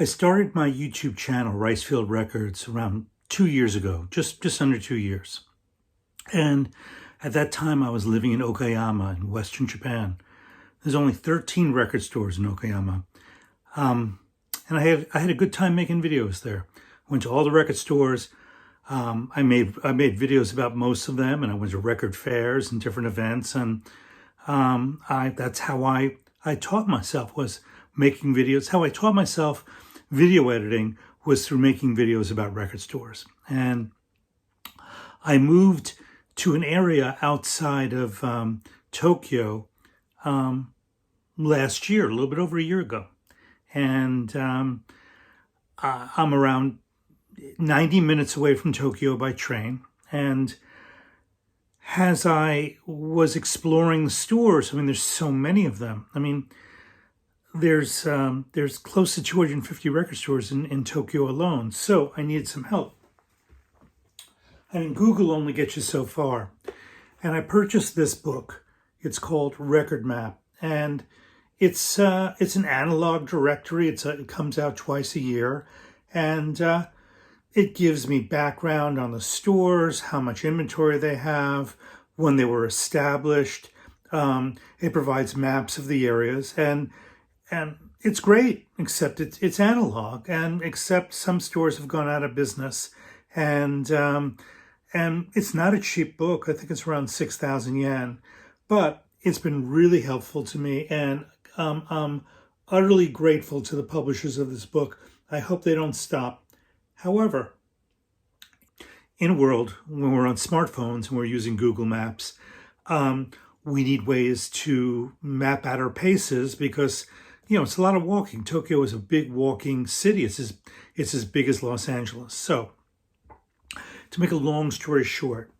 I started my YouTube channel, Ricefield Records, around 2 years ago, just under 2 years. And at that time, I was living in Okayama in Western Japan. There's only 13 record stores in Okayama. And I had a good time making videos there. Went to all the record stores. I made videos about most of them, and I went to record fairs and different events. And that's how I taught myself, was making videos. How I taught myself video editing was through making videos about record stores. And I moved to an area outside of Tokyo last year, a little bit over a year ago. And I'm around 90 minutes away from Tokyo by train. And as I was exploring the stores, I mean, there's so many of them. I mean, there's close to 250 record stores in Tokyo alone. So I needed some help. I mean, Google only gets you so far. And I purchased this book. It's called Record Map. And it's an analog directory. It comes out twice a year. And it gives me background on the stores, how much inventory they have, when they were established. It provides maps of the areas. And it's great, except it's analog, and except some stores have gone out of business, and it's not a cheap book. I think it's around 6,000 yen, but it's been really helpful to me, and I'm utterly grateful to the publishers of this book. I hope they don't stop. However, in a world when we're on smartphones and we're using Google Maps, we need ways to map out our paces because it's a lot of walking. Tokyo is a big walking city. It's as big as Los Angeles. So, to make a long story short,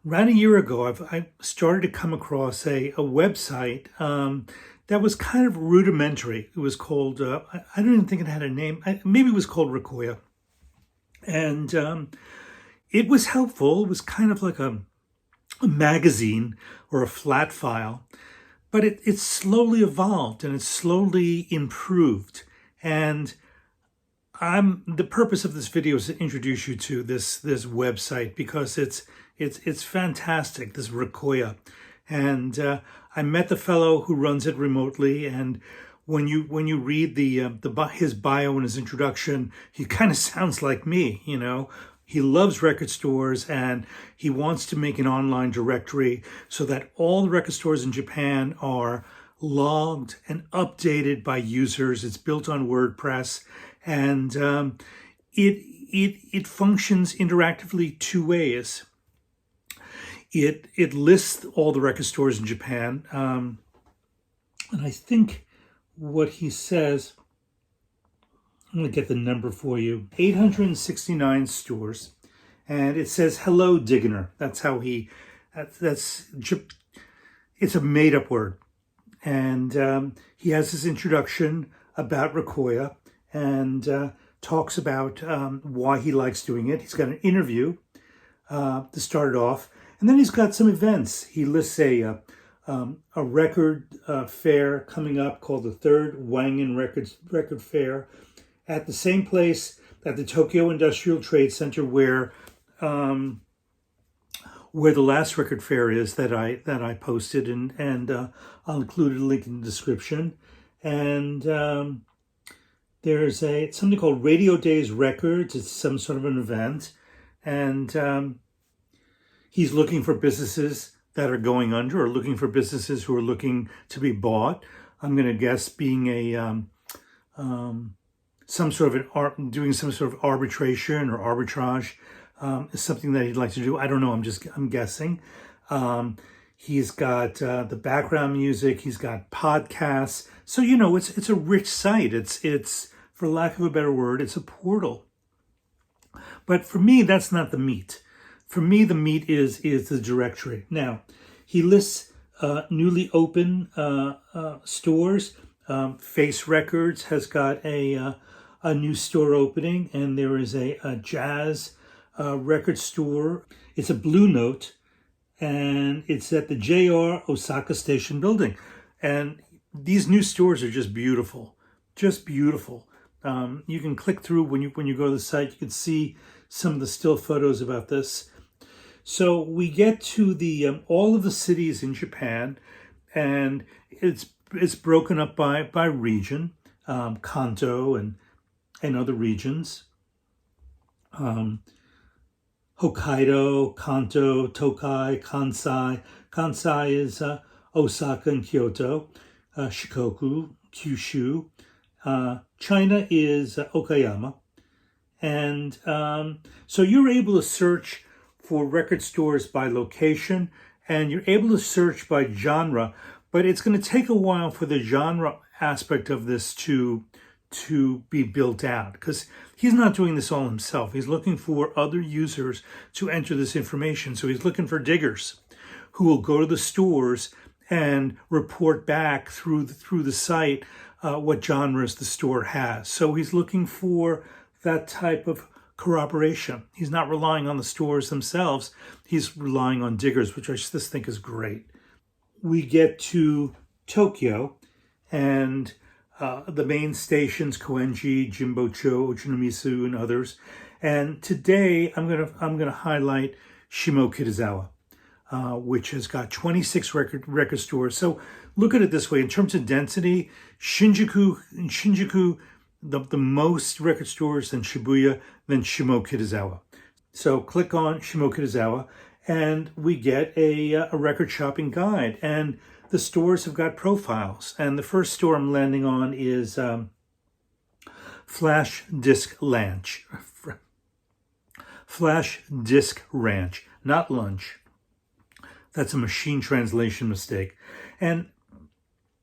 around a year ago, I started to come across a website that was kind of rudimentary. It was called, I don't even think it had a name. Maybe it was called Recoya. And it was helpful. It was kind of like a magazine or a flat file. But it slowly evolved and it slowly improved. And the purpose of this video is to introduce you to this website because it's fantastic, this Recoya. And I met the fellow who runs it remotely, and when you read his bio and his introduction, he kind of sounds like me, He loves record stores, and he wants to make an online directory so that all the record stores in Japan are logged and updated by users. It's built on WordPress, and it functions interactively two ways. It lists all the record stores in Japan, and I think what he says, I'm going to get the number for you. 869 stores. And it says, hello, Diggener. That's how it's a made up word. And he has his introduction about Recoya and talks about why he likes doing it. He's got an interview to start it off. And then he's got some events. He lists a record fair coming up called the Third Wangen Record Fair, at the same place at the Tokyo Industrial Trade Center where the last record fair is that I posted, and I'll include a link in the description. And there's something called Radio Days Records. It's some sort of an event, and he's looking for businesses that are going under, or looking for businesses who are looking to be bought. I'm going to guess being doing some sort of arbitration or arbitrage is something that he'd like to do. I don't know. I'm guessing. He's got the background music. He's got podcasts. So it's a rich site. It's for lack of a better word, it's a portal. But for me, that's not the meat. For me, the meat is the directory. Now, he lists newly open stores. Face Records has got a new store opening, and there is a jazz record store. It's a Blue Note, and it's at the JR Osaka Station building. And these new stores are just beautiful, You can click through when you go to the site. You can see some of the still photos about this. So we get to the all of the cities in Japan, and it's broken up by region, Kanto and other regions. Hokkaido, Kanto, Tokai, Kansai. Kansai is Osaka and Kyoto. Shikoku, Kyushu. China is Okayama. And so you're able to search for record stores by location, and you're able to search by genre, but it's going to take a while for the genre aspect of this to be built out, because he's not doing this all himself. He's looking for other users to enter this information. So he's looking for diggers who will go to the stores and report back through the site what genres the store has. So he's looking for that type of corroboration. He's not relying on the stores themselves. He's relying on diggers, which I just think is great. We get to Tokyo, and the main stations, Koenji, Jimbocho, Ochanomizu, and others. And today I'm gonna highlight Shimokitazawa, which has got 26 record stores. So look at it this way: in terms of density, Shinjuku, the most record stores, than Shibuya, than Shimokitazawa. So click on Shimokitazawa, and we get a record shopping guide. And the stores have got profiles. And the first store I'm landing on is Flash Disc Ranch. Flash Disc Ranch, not lunch. That's a machine translation mistake. And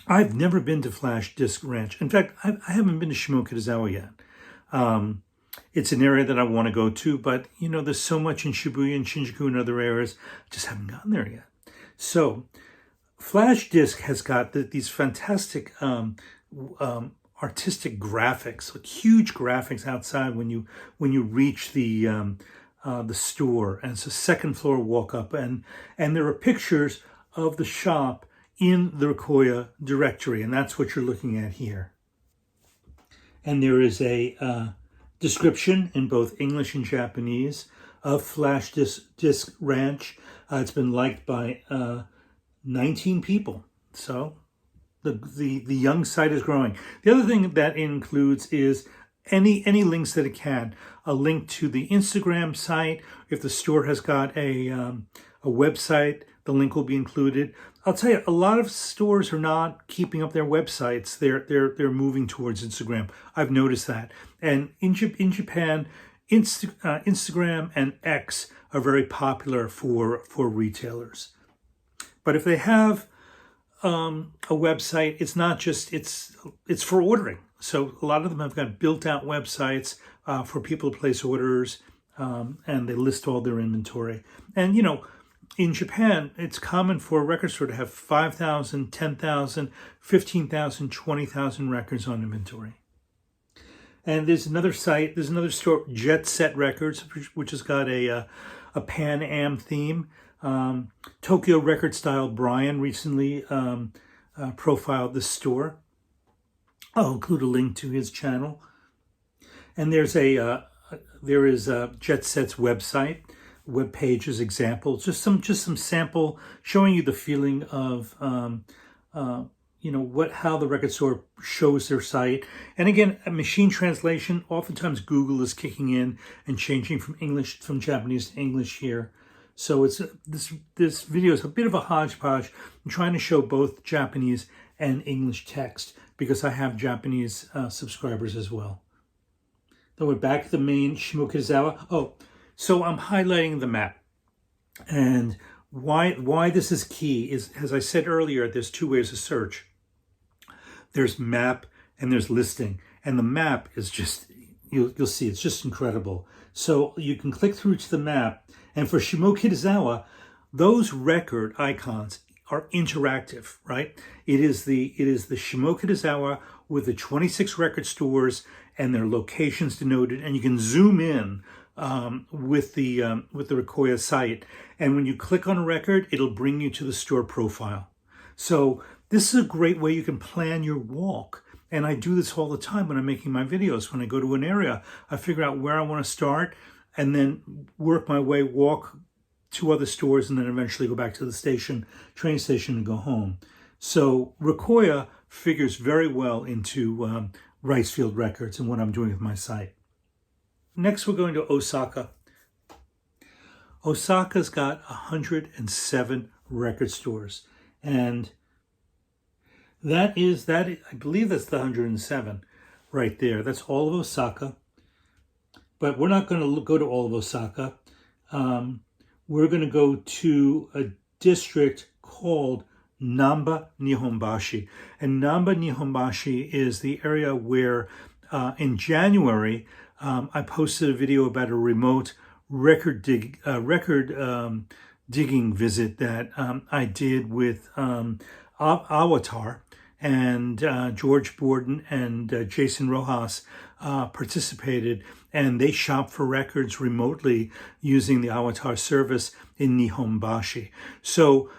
I've never been to Flash Disc Ranch. In fact, I haven't been to Shimokitazawa yet. It's an area that I want to go to, but there's so much in Shibuya and Shinjuku and other areas, I just haven't gotten there yet. So Flash Disc has got these fantastic artistic graphics, like huge graphics outside when you reach the store, and it's a second floor walk up, and there are pictures of the shop in the Recoya directory, and that's what you're looking at here. And there is a description in both English and Japanese of Flash Disc Ranch. It's been liked by 19 people. So the young site is growing. The other thing that it includes is any links that it can. A link to the Instagram site. If the store has got a website, the link will be included. I'll tell you, a lot of stores are not keeping up their websites. They're moving towards Instagram. I've noticed that. And in Japan, Instagram and X are very popular for retailers. But if they have a website, it's not just, it's for ordering. So a lot of them have got built out websites for people to place orders, and they list all their inventory. And in Japan, it's common for a record store to have 5,000, 10,000, 15,000, 20,000 records on inventory. And there's another store, Jet Set Records, which has got a Pan Am theme. Tokyo Record Style Brian recently profiled this store. I'll include a link to his channel. And there is Jet Set's website, web pages, examples, just some sample showing you the feeling of how the record store shows their site. And again, a machine translation. Oftentimes Google is kicking in and changing from Japanese to English here. So it's this video is a bit of a hodgepodge. I'm trying to show both Japanese and English text because I have Japanese subscribers as well. Then we're back to the main Shimokitazawa. Oh, so I'm highlighting the map. And why this is key is, as I said earlier, there's two ways to search. There's map and there's listing. And the map is just, you'll see, it's just incredible. So you can click through to the map. And for Shimokitazawa, those record icons are interactive, right? It is the Shimokitazawa with the 26 record stores and their locations denoted, and you can zoom in with the Recoya site. And when you click on a record, it'll bring you to the store profile. So this is a great way you can plan your walk And I do this all the time when I'm making my videos. When I go to an area, I figure out where I want to start and then work my way, walk to other stores, and then eventually go back to the station, train station, and go home. So Recoya figures very well into Ricefield Records and what I'm doing with my site. Next, we're going to Osaka. Osaka's got 107 record stores, and I believe that's the 107 right there. That's all of Osaka. But we're not going to go to all of Osaka. We're going to go to a district called Namba, Nihonbashi. And Namba, Nihonbashi is the area where in January, I posted a video about a remote record digging visit that I did with Avatar, and George Borden and Jason Rojas participated, and they shop for records remotely using the Avatar service in Nihonbashi. So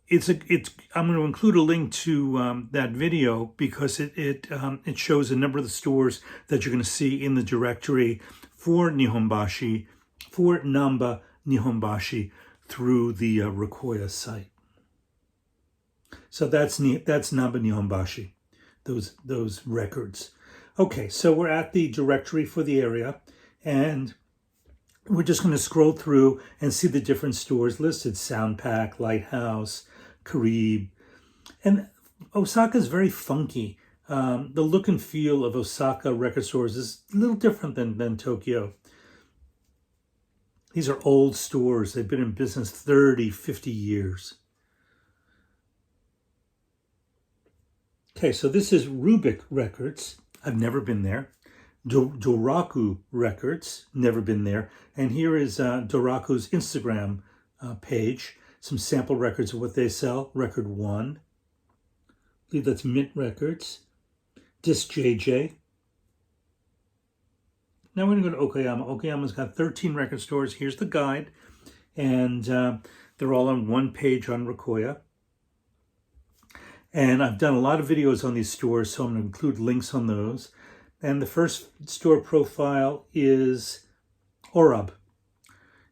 I'm going to include a link to that video because it shows a number of the stores that you're going to see in the directory for Nihonbashi, for Namba Nihonbashi through the Recoya site. So that's Namba Nihonbashi, those records. Okay, so we're at the directory for the area, and we're just going to scroll through and see the different stores listed: Soundpack, Lighthouse, Carib. And Osaka is very funky. The look and feel of Osaka record stores is a little different than Tokyo. These are old stores. They've been in business 30, 50 years. Okay, so this is Rubik Records. I've never been there. Doraku Records, never been there. And here is Doraku's Instagram page. Some sample records of what they sell. Record 1. I believe that's Mint Records. Disc JJ. Now we're going to go to Okayama. Okayama's got 13 record stores. Here's the guide. And they're all on one page on Recoya. And I've done a lot of videos on these stores, so I'm going to include links on those. And the first store profile is Orab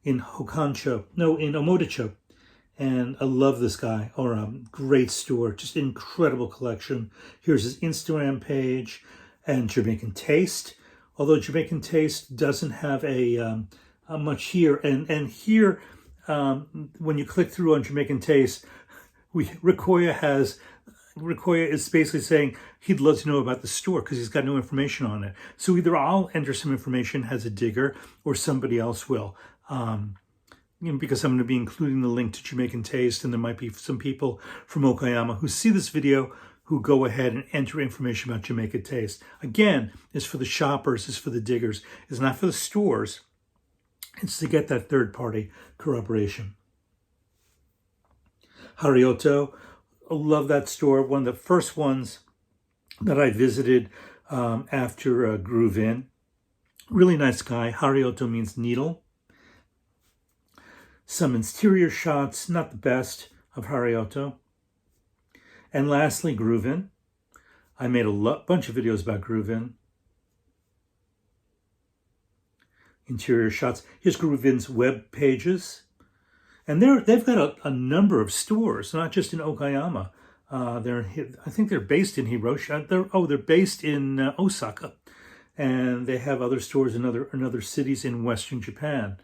in Omodacho. And I love this guy, Orab. Great store, just incredible collection. Here's his Instagram page and Jamaican Taste. Although Jamaican Taste doesn't have a much here. And here, when you click through on Jamaican Taste, Recoya is basically saying he'd love to know about the store because he's got no information on it. So either I'll enter some information as a digger or somebody else will. Because I'm going to be including the link to Jamaican Taste, and there might be some people from Okayama who see this video who go ahead and enter information about Jamaican Taste. Again, it's for the shoppers, it's for the diggers. It's not for the stores. It's to get that third-party corroboration. HARIOTO. I love that store. One of the first ones that I visited after GROOVIN. Really nice guy. HARIOTO means needle. Some interior shots, not the best, of HARIOTO. And lastly, GROOVIN. I made a bunch of videos about GROOVIN. Interior shots. Here's GROOVIN's web pages. And they've got a number of stores, not just in Okayama. I think they're based in Hiroshima. They're based in Osaka, and they have other stores in other cities in Western Japan.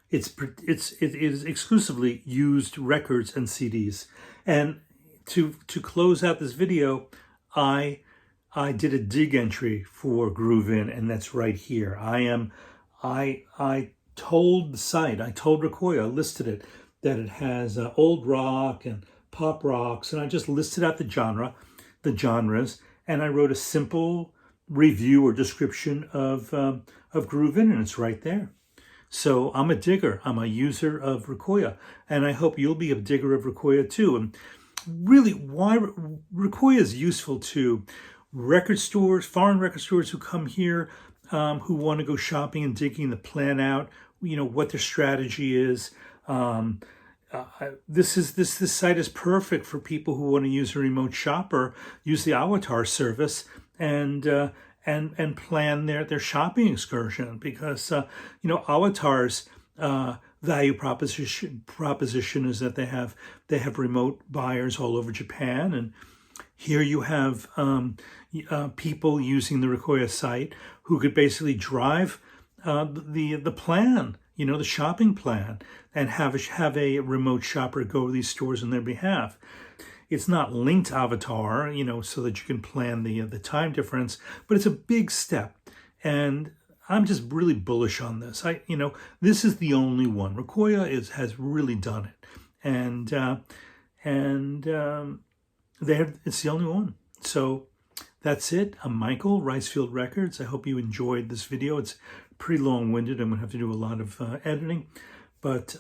It is exclusively used records and CDs. And to close out this video, I did a dig entry for GROOVIN, and that's right here. I told the site, I told Recoya, listed it, that it has old rock and pop rocks, and I just listed out the genres, and I wrote a simple review or description of GROOVIN, and it's right there. So I'm a digger, I'm a user of Recoya, and I hope you'll be a digger of Recoya too. And really, why Recoya is useful to record stores, foreign record stores who come here, who want to go shopping and digging, to plan out, what their strategy is. This site is perfect for people who want to use a remote shopper, use the Avatar service, and plan their shopping excursion, because Avatar's value proposition is that they have remote buyers all over Japan, and here you have people using the Recoya site who could basically drive the plan, the shopping plan, and have a remote shopper go to these stores on their behalf. It's not linked Avatar, so that you can plan the time difference, but it's a big step, and I'm just really bullish on this. This is the only one. Recoya has really done it, and it's the only one. So that's it. I'm Michael, Ricefield Records. I hope you enjoyed this video. It's pretty long-winded. I'm going to have to do a lot of editing. But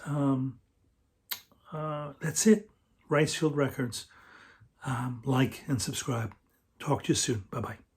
that's it. Ricefield Records. Like and subscribe. Talk to you soon. Bye-bye.